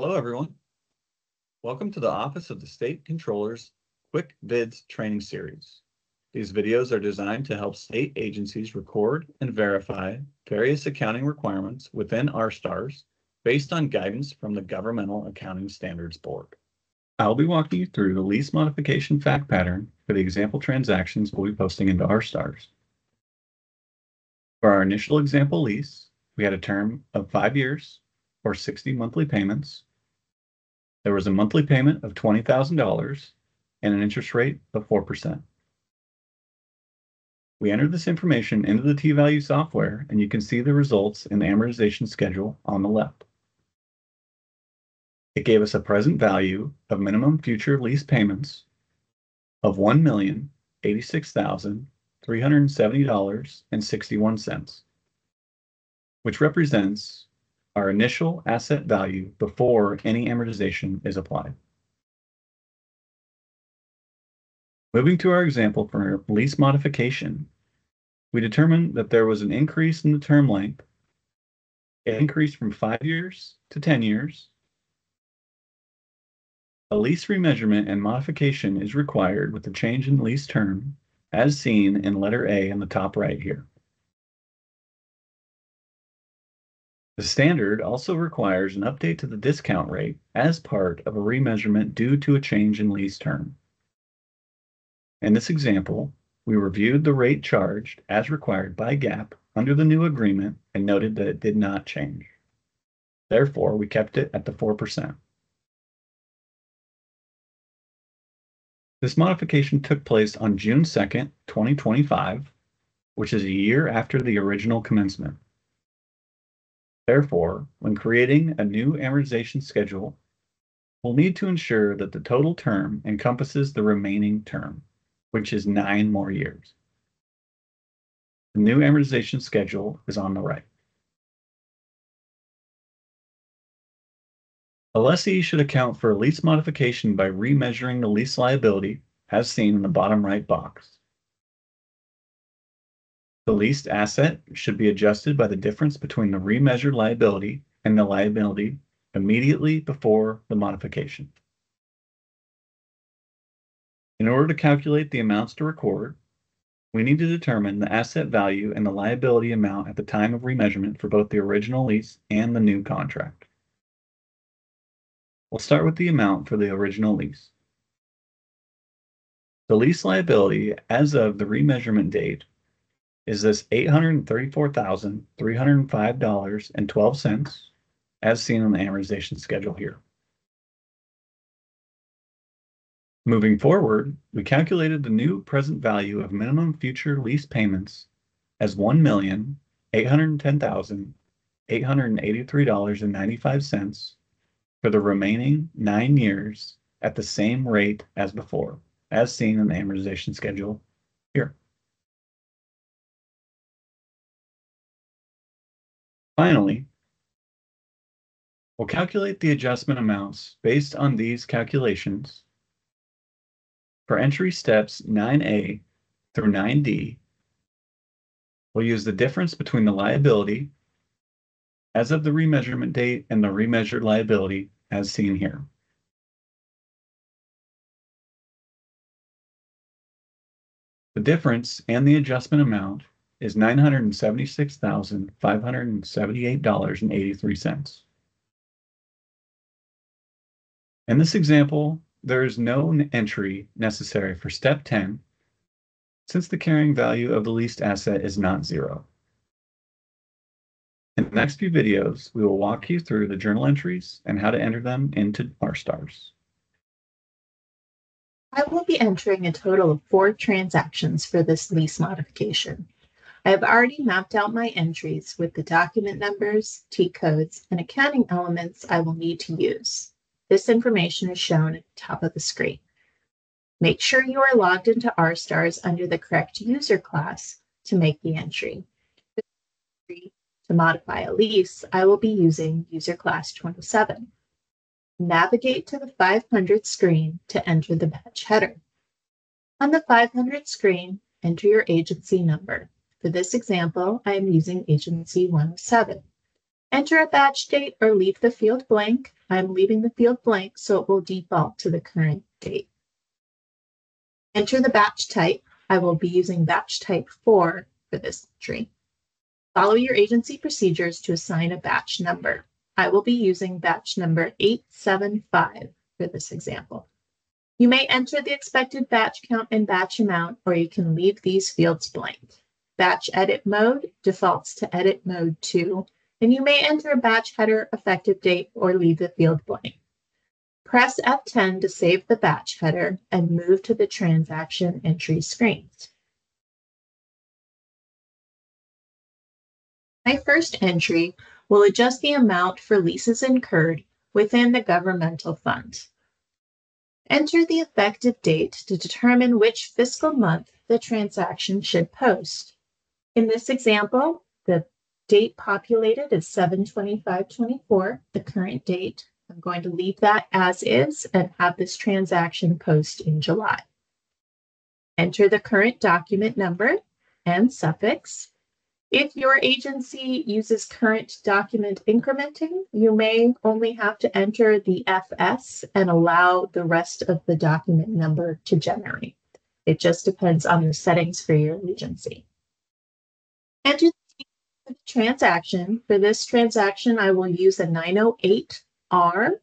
Hello, everyone. Welcome to the Office of the State Controller's Quick Vids training series. These videos are designed to help state agencies record and verify various accounting requirements within RSTARS based on guidance from the Governmental Accounting Standards Board. I'll be walking you through the lease modification fact pattern for the example transactions we'll be posting into RSTARS. For our initial example lease, we had a term of 5 years or 60 monthly payments. There was a monthly payment of $20,000 and an interest rate of 4%. We entered this information into the T-Value software, and you can see the results in the amortization schedule on the left. It gave us a present value of minimum future lease payments of $1,086,370.61, which represents our initial asset value before any amortization is applied. Moving to our example for lease modification, we determined that there was an increase in the term length. It increased from 5 years to 10 years. A lease remeasurement and modification is required with the change in lease term, as seen in letter A in the top right here. The standard also requires an update to the discount rate as part of a remeasurement due to a change in lease term. In this example, we reviewed the rate charged as required by GAAP under the new agreement and noted that it did not change. Therefore, we kept it at the 4%. This modification took place on June 2nd, 2025, which is a year after the original commencement. Therefore, when creating a new amortization schedule, we'll need to ensure that the total term encompasses the remaining term, which is 9 more years. The new amortization schedule is on the right. A lessee should account for a lease modification by remeasuring the lease liability, as seen in the bottom right box. The leased asset should be adjusted by the difference between the remeasured liability and the liability immediately before the modification. In order to calculate the amounts to record, we need to determine the asset value and the liability amount at the time of remeasurement for both the original lease and the new contract. We'll start with the amount for the original lease. The lease liability as of the remeasurement date is this $834,305.12, as seen on the amortization schedule here. Moving forward, we calculated the new present value of minimum future lease payments as $1,810,883.95 for the remaining 9 years at the same rate as before, as seen in the amortization schedule here. Finally, we'll calculate the adjustment amounts based on these calculations. For entry steps 9A through 9D, we'll use the difference between the liability as of the remeasurement date and the remeasured liability as seen here. The difference and the adjustment amount is $976,578.83. In this example, there is no entry necessary for step 10, since the carrying value of the leased asset is not 0. In the next few videos, we will walk you through the journal entries and how to enter them into RSTARS. I will be entering a total of 4 transactions for this lease modification. I have already mapped out my entries with the document numbers, T-codes, and accounting elements I will need to use. This information is shown at the top of the screen. Make sure you are logged into RSTARS under the correct user class to make the entry. To modify a lease, I will be using user class 27. Navigate to the 500 screen to enter the batch header. On the 500 screen, enter your agency number. For this example, I am using agency 107. Enter a batch date or leave the field blank. I'm leaving the field blank, so it will default to the current date. Enter the batch type. I will be using batch type 4 for this entry. Follow your agency procedures to assign a batch number. I will be using batch number 875 for this example. You may enter the expected batch count and batch amount, or you can leave these fields blank. Batch edit mode defaults to edit mode 2, and you may enter a batch header, effective date, or leave the field blank. Press F10 to save the batch header and move to the transaction entry screen. My first entry will adjust the amount for leases incurred within the governmental fund. Enter the effective date to determine which fiscal month the transaction should post. In this example, the date populated is 7/25/24, the current date. I'm going to leave that as is and have this transaction post in July. Enter the current document number and suffix. If your agency uses current document incrementing, you may only have to enter the FS and allow the rest of the document number to generate. It just depends on the settings for your agency. Enter the transaction. For this transaction, I will use a 908R.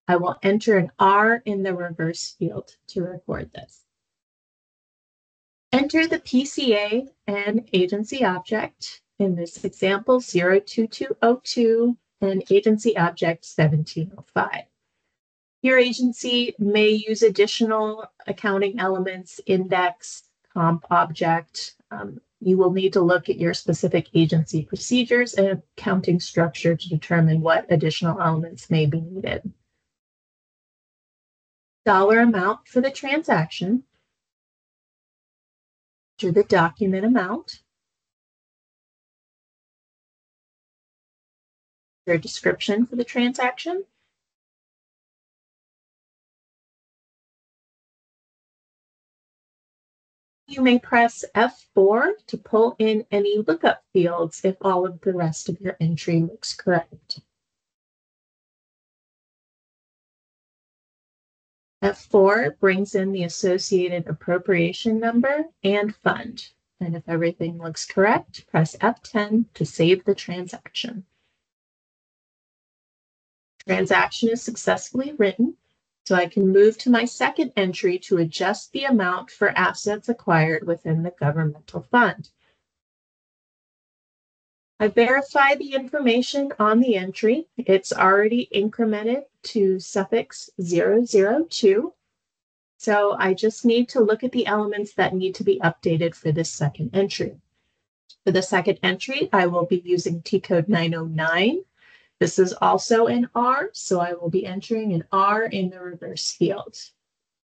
I will enter an R in the reverse field to record this. Enter the PCA and agency object, in this example 02202 and agency object 1705. Your agency may use additional accounting elements, index, comp object. You will need to look at your specific agency procedures and accounting structure to determine what additional elements may be needed. Dollar amount for the transaction. Enter the document amount. Enter a description for the transaction. You may press F4 to pull in any lookup fields if all of the rest of your entry looks correct. F4 brings in the associated appropriation number and fund. And if everything looks correct, press F10 to save the transaction. Transaction is successfully written, so I can move to my second entry to adjust the amount for assets acquired within the governmental fund. I verify the information on the entry. It's already incremented to suffix 002. So I just need to look at the elements that need to be updated for this second entry. For the second entry, I will be using T code 909. This is also an R, so I will be entering an R in the reverse field.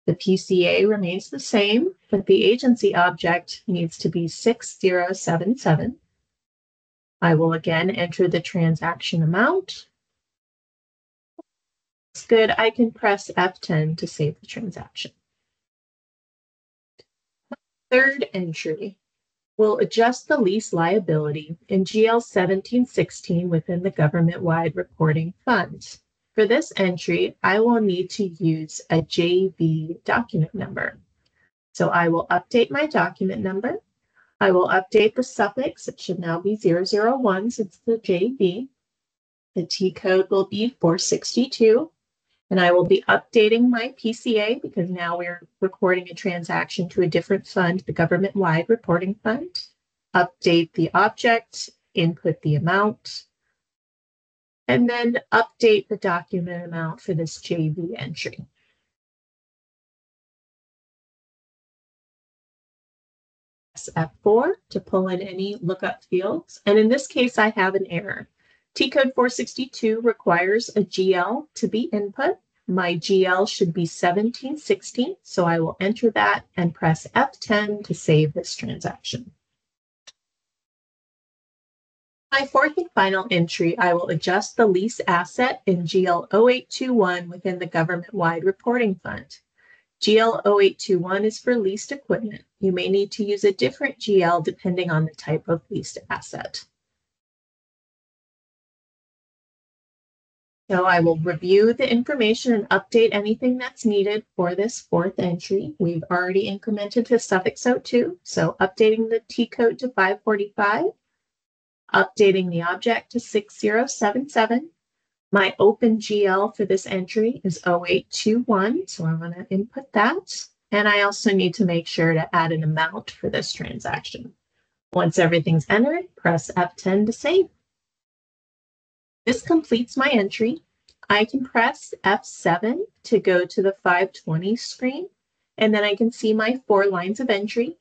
The PCA remains the same, but the agency object needs to be 6077. I will again enter the transaction amount. It's good. I can press F10 to save the transaction. Third entry will adjust the lease liability in GL 1716 within the government-wide reporting fund. For this entry, I will need to use a JV document number. So I will update my document number. I will update the suffix. It should now be 001 since the JV. The T code will be 462. And I will be updating my PCA because now we're recording a transaction to a different fund, the government-wide reporting fund. Update the object, input the amount, and then update the document amount for this JV entry. Press F4 to pull in any lookup fields. And in this case, I have an error. T code 462 requires a GL to be input. My GL should be 1716, so I will enter that and press F10 to save this transaction. My fourth and final entry, I will adjust the lease asset in GL 0821 within the government-wide reporting fund. GL 0821 is for leased equipment. You may need to use a different GL depending on the type of leased asset. So I will review the information and update anything that's needed for this fourth entry. We've already incremented to suffix 02, so updating the T code to 545, updating the object to 6077. My OpenGL for this entry is 0821, so I'm going to input that. And I also need to make sure to add an amount for this transaction. Once everything's entered, press F10 to save. This completes my entry. I can press F7 to go to the 520 screen, and then I can see my 4 lines of entry.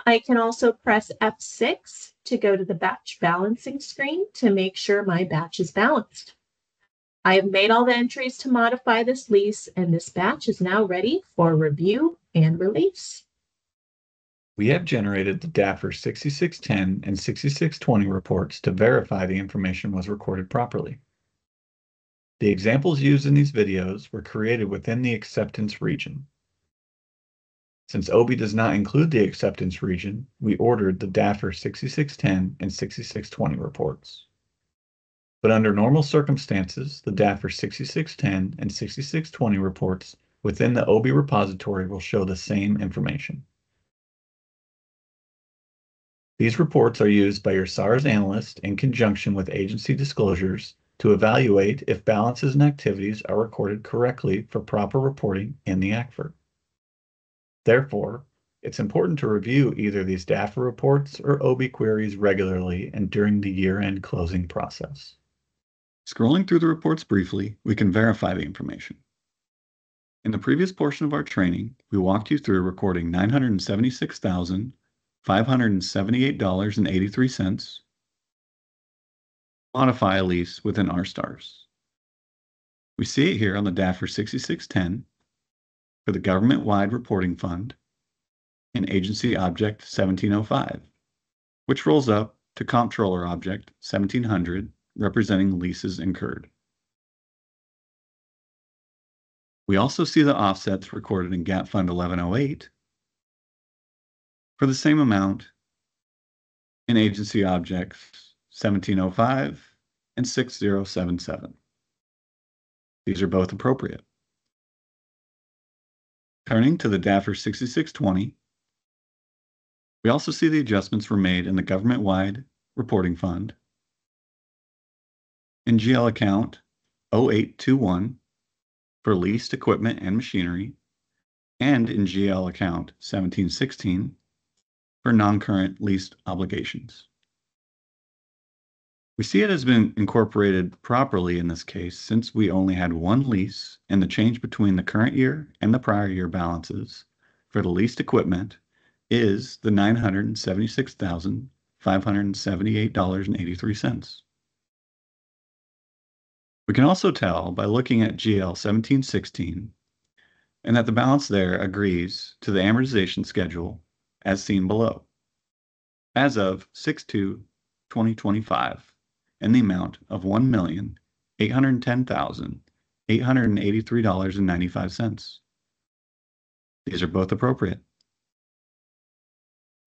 I can also press F6 to go to the batch balancing screen to make sure my batch is balanced. I have made all the entries to modify this lease, and this batch is now ready for review and release. We have generated the DAFR 6610 and 6620 reports to verify the information was recorded properly. The examples used in these videos were created within the acceptance region. Since OB does not include the acceptance region, we ordered the DAFR 6610 and 6620 reports. But under normal circumstances, the DAFR 6610 and 6620 reports within the OB repository will show the same information. These reports are used by your SARS analyst in conjunction with agency disclosures to evaluate if balances and activities are recorded correctly for proper reporting in the ACFR. Therefore, it's important to review either these DAFR reports or OB queries regularly and during the year-end closing process. Scrolling through the reports briefly, we can verify the information. In the previous portion of our training, we walked you through recording $976,578.83, modify a lease within RStars. We see it here on the DAFR 6610 for the government-wide reporting fund and agency object 1705, which rolls up to comptroller object 1700, representing leases incurred. We also see the offsets recorded in Gap Fund 1108 for the same amount in agency objects 1705 and 6077. These are both appropriate. Turning to the DAFR 6620, we also see the adjustments were made in the government-wide reporting fund, in GL account 0821 for leased equipment and machinery, and in GL account 1716 for non-current leased obligations. We see it has been incorporated properly in this case since we only had one lease and the change between the current year and the prior year balances for the leased equipment is the $976,578.83. We can also tell by looking at GL 1716 and that the balance there agrees to the amortization schedule as seen below, as of 6/2/2025, in the amount of $1,810,883.95. These are both appropriate.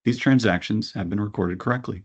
These transactions have been recorded correctly.